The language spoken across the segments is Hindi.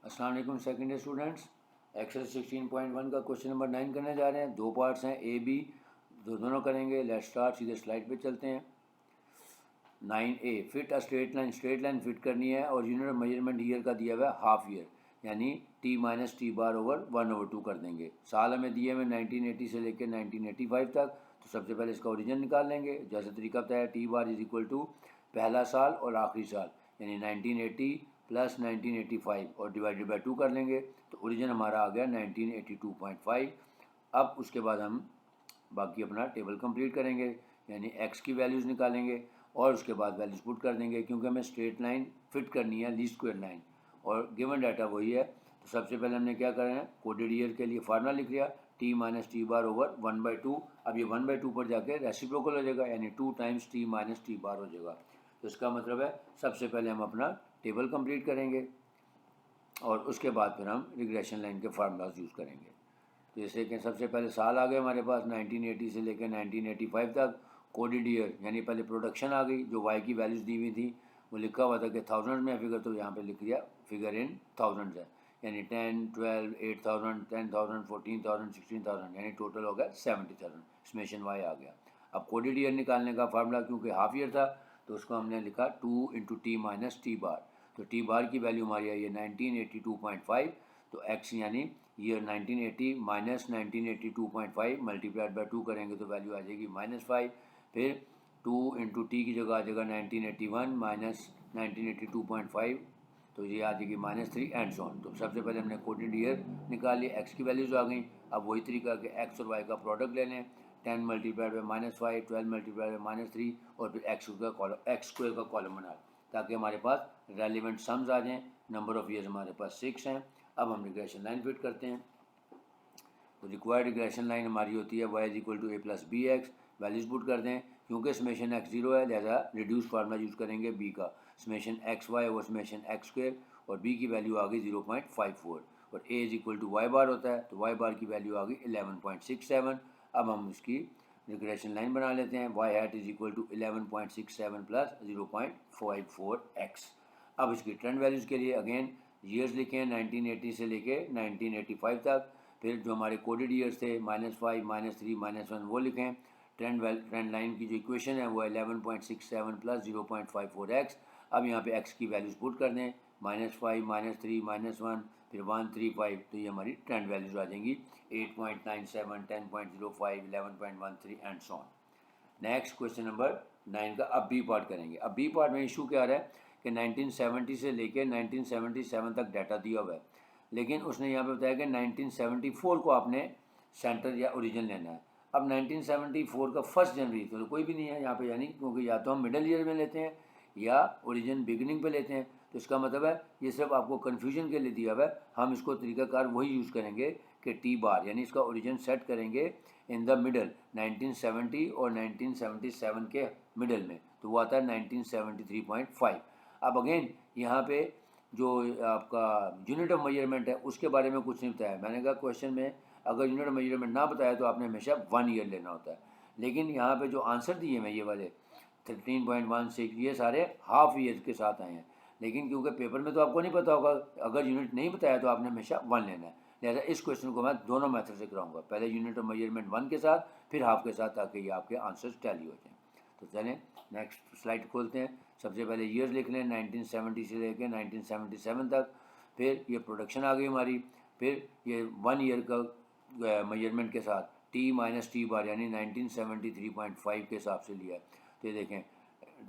अस्सलाम वालेकुम सेकेंड ईयर स्टूडेंट्स। एक्सरसाइज 16.1 का क्वेश्चन नंबर 9 करने जा रहे हैं। दो पार्ट्स हैं, ए बी दोनों करेंगे। लेट्स स्टार्ट, सीधे स्लाइड पे चलते हैं। 9A, fit a straight line fit करनी है और यूनिट ऑफ मेजरमेंट ईयर का दिया हुआ है हाफ ईयर, यानी T minus T bar over 1/2 कर देंगे। साल हमें दिए हुए 1980 से लेकर 1985 तक। तो सबसे पहले इसका ओरिजिन निकाल लेंगे। जैसे तरीका बताया, T bar is equal to पहला साल और आखिरी साल, यानी 1980 प्लस 1985 और डिवाइडेड बाई 2 कर लेंगे। तो ओरिजिन हमारा आ गया 1982.5। अब उसके बाद हम बाकी अपना टेबल कंप्लीट करेंगे, यानी एक्स की वैल्यूज़ निकालेंगे और उसके बाद वैल्यूज़ पुट कर देंगे, क्योंकि हमें स्ट्रेट लाइन फिट करनी है, लीस्ट स्क्वायर लाइन, और गिवन डाटा वही है। तो सबसे पहले हमने क्या करना है, कोडेड ईयर के लिए फार्मूला लिख लिया, T minus T bar over 1/2। अब ये 1/2 पर जाके रेसिप्रोकल हो जाएगा, यानी 2 times T minus T bar हो जाएगा। तो इसका मतलब है सबसे पहले हम अपना टेबल कंप्लीट करेंगे और उसके बाद फिर हम रिग्रेशन लाइन के फार्मूलाज यूज़ करेंगे। तो जैसे कि सबसे पहले साल आ गए हमारे पास 1980 से लेकर 1985 तक। कोडेड ईयर यानी पहले प्रोडक्शन आ गई, जो वाई की वैल्यूज़ दी हुई थी, वो लिखा हुआ था कि 1000 में फिगर, तो यहाँ पे लिख दिया फिगर इन थाउजेंड्स है, यानी 10, 12, 8000, 10,000, 14,000, 16,000, यानी टोटल हो गया 70,000। समेशन वाई आ गया। अब कोडेड ईयर निकालने का फार्मूला, क्योंकि हाफ ईयर था, तो उसको हमने लिखा 2 into T minus T bar. तो टी बार की वैल्यू हमारी आई है 1982.5। तो एक्स यानी ईयर 1980 माइनस 1982.5 मल्टीप्लाइड बाई 2 करेंगे तो वैल्यू आ जाएगी -5। फिर 2 इंटू टी की जगह आ जाएगा 1981 माइनस 1982.5, तो ये आ जाएगी -3 एंड सो ऑन। तो सबसे पहले हमने कोडेड ईयर निकाल लिया, एक्स की वैल्यूज आ गई। अब वही तरीका कि एक्स और वाई का प्रोडक्ट ले लें, 10 मल्टीप्लाइड बाई -5, 12 मल्टीप्लाइड बाई -3 और फिर एक्स स्क्वायर का कॉलम बना, ताकि हमारे पास रेलिवेंट सम्स आ जाएँ। नंबर ऑफ ईयर्स हमारे पास 6 हैं। अब हम रिग्रेशन लाइन फिट करते हैं। तो रिक्वायर्ड रिग्रेशन लाइन हमारी होती है y is equal to a plus b x. Values put कर दें, क्योंकि समेशन x 0 है, लिहाजा रिड्यूस फार्मूला यूज़ करेंगे b का, summation x Y over summation x square, और b की वैल्यू आ गई 0.54 और a is equal to y bar होता है, तो वाई बार की वैल्यू आ गई 11.67। अब हम इसकी रिग्रेशन लाइन बना लेते हैं। y hat is equal to 11.67 plus 0.54x। अब इसकी ट्रेंड वैल्यूज़ के लिए अगेन ईयर्स लिखे हैं 1980 से लेके 1985 तक। फिर जो हमारे कोडेड ईयर्स थे -5, -3, -1, वो लिखें। ट्रेंड लाइन की जो इक्वेशन है वो 11.67 प्लस 0.54x। अब यहाँ पे x की वैल्यूज पुट कर दें, -5, -3, -1, फिर 135, तो ये हमारी ट्रेंड वैल्यूज आ जाएंगी 8.97, 10.05, 11.13 and so on. Next question number 9 का अब बी पार्ट करेंगे। अब बी पार्ट में इशू क्या आ रहा है कि 1970 से लेकर 1977 तक डाटा दिया हुआ है, लेकिन उसने यहाँ पे बताया कि 1974 को आपने सेंटर या ओरिजिन लेना है। अब 1974 का 1 जनवरी तो कोई भी नहीं है यहाँ पे, यानी क्योंकि या तो हम मिडल ईयर में लेते हैं या ओरिजिन बिगिनिंग पे लेते हैं। तो इसका मतलब है ये सिर्फ आपको कन्फ्यूजन के लिए दिया हुआ है। हम इसको तरीकाकार वही यूज़ करेंगे कि टी बार, यानी इसका ओरिजिन सेट करेंगे इन द मिडल 1970 और 1977 के मिडल में, तो वो आता है 1973.5। अब अगेन यहाँ पे जो आपका यूनिट ऑफ मेजरमेंट है उसके बारे में कुछ नहीं बताया। मैंने कहा क्वेश्चन में अगर यूनिट ऑफ मेजरमेंट ना बताया तो आपने हमेशा 1 ईयर लेना होता है, लेकिन यहाँ पे जो आंसर दिए हैं ये वाले 13.16 ये सारे हाफ ईयर के साथ आए हैं। लेकिन क्योंकि पेपर में तो आपको नहीं पता होगा, अगर यूनिट नहीं बताया तो आपने हमेशा 1 लेना है। लिहाजा इस क्वेश्चन को मैं दोनों मेथड से कराऊंगा, पहले यूनिट ऑफ मेजरमेंट 1 के साथ, फिर हाफ के साथ, ताकि ये आपके आंसर्स टैली हो जाएँ। तो चलें नेक्स्ट स्लाइड खोलते हैं। सबसे पहले ईयर्स लिख लें 1970 से लेकर 1977 तक। फिर ये प्रोडक्शन आ गई हमारी। फिर ये 1 ईयर का मेजरमेंट के साथ टी माइनस टी बार, यानी 1973.5 के हिसाब से लिया है। तो ये देखें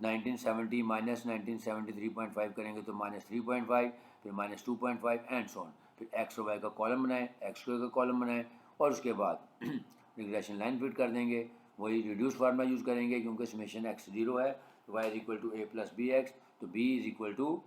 1970 माइनस 1973.5 करेंगे तो -3.5, फिर -2.5 एंड सो ऑन। फिर एक्स और वाई का कॉलम बनाएं, एक्स स्क्वायर का कॉलम बनाएं, और उसके बाद रिग्रेशन लाइन फिट कर देंगे। वही रिड्यूस फार्मूला यूज़ करेंगे, क्योंकि समेशन एक्स 0 है, तो y is equal to a plus b x, तो b is equal to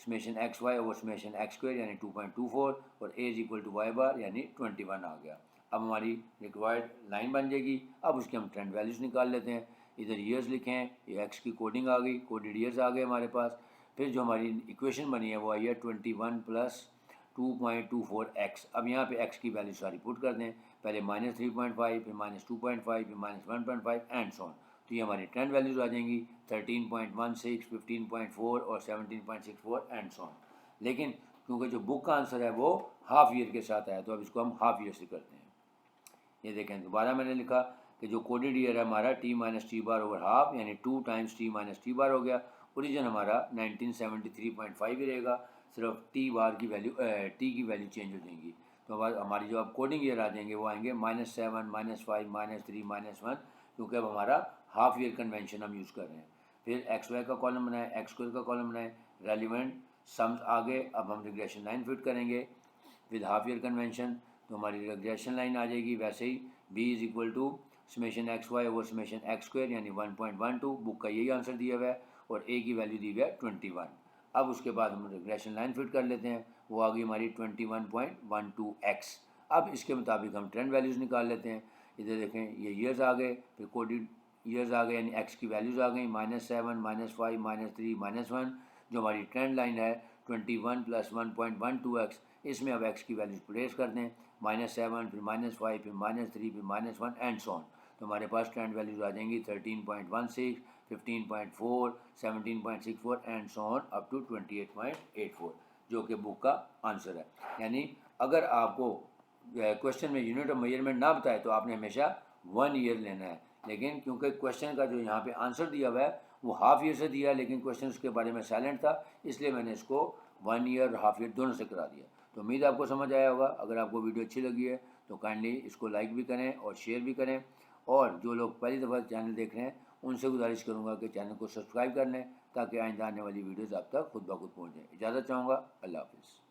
summation x Y over summation x square, यानी 2.24, और a is equal to y bar, यानी 21 आ गया। अब हमारी रिक्वायर्ड लाइन बन जाएगी। अब उसके हम ट्रेंड वैल्यूज़ निकाल लेते हैं। इधर ईयर्स लिखे हैं, ये एक्स की कोडिंग आ गई, कोडेड ईयर्स आ गए हमारे पास। फिर जो हमारी इक्वेशन बनी है वो आई है 21 प्लस 2.24x। अब यहाँ पे x की वैल्यू सारी पुट कर दें, पहले -3.5, फिर -2.5, फिर -1.5 एंड सो ऑन। तो ये हमारी ट्रेंड वैल्यूज आ जाएंगी 13.16, 15.4 और 17.64 एंड सो ऑन। लेकिन क्योंकि जो बुक का आंसर है वो हाफ ईयर के साथ आया, तो अब इसको हम हाफ ईयर से करते हैं। ये देखें दोबारा मैंने लिखा कि जो कोडेड ईयर है हमारा T minus T bar over half, यानी 2 times T minus T bar हो गया। ओरिजिन हमारा 1973.5 ही रहेगा, सिर्फ टी बार की वैल्यू टी की वैल्यू चेंज हो जाएंगी। तो हमारी जो अब कोडिंग ईयर आ जाएंगे वो आएंगे -7, -5, -3, -1, क्योंकि अब हमारा हाफ ईयर कन्वेंशन हम यूज़ कर रहे हैं। फिर एक्स वाई का कॉलम बनाएं, एक्स स्क्वायर का कॉलम बनाएं, रेलिवेंट सम्स आगे। अब हम रिग्रेशन लाइन फिट करेंगे विद हाफ ईयर कन्वेंशन, तो हमारी रिग्रेशन लाइन आ जाएगी वैसे ही b is equal to summation x Y over summation x square, यानी 1.12। बुक का यही आंसर दिया हुआ है और a की वैल्यू दी हुई है 21। अब उसके बाद हम रिग्रेशन लाइन फिट कर लेते हैं, वो आ गई हमारी 21.12x। अब इसके मुताबिक हम ट्रेंड वैल्यूज़ निकाल लेते हैं। इधर देखें ये ईयर्स आ गए, फिर कोडेड ईयर्स आ गए, यानी x की वैल्यूज़ आ गई -7, -5, -3, -1। जो हमारी ट्रेंड लाइन है 21 + 1.12x, इसमें अब x की वैल्यूज प्लेस कर दें, -7, फिर -5, फिर -3, फिर -1 एंड सो ऑन। तो हमारे पास ट्रेंड वैल्यूज आ जाएंगी 13.16, 15.4, 17.64 and so on up to 28.84, जो कि बुक का आंसर है। यानी अगर आपको क्वेश्चन में यूनिट ऑफ मेजरमेंट ना बताए तो आपने हमेशा 1 ईयर लेना है, लेकिन क्योंकि क्वेश्चन का जो यहाँ पे आंसर दिया हुआ है वो हाफ ईयर से दिया है, लेकिन क्वेश्चन उसके बारे में साइलेंट था, इसलिए मैंने इसको 1 ईयर और हाफ ईयर दोनों से करा दिया। तो उम्मीद आपको समझ आया होगा। अगर आपको वीडियो अच्छी लगी है तो काइंडली इसको लाइक भी करें और शेयर भी करें, और जो लोग पहली दफ़ा चैनल देख रहे हैं उनसे गुजारिश करूँगा कि चैनल को सब्सक्राइब कर लें, ताकि आइंदा आने वाली वीडियोज़ आप तक खुद ब खुद पहुँच जाए। इजाज़त चाहूँगा, अल्लाह हाफिज़।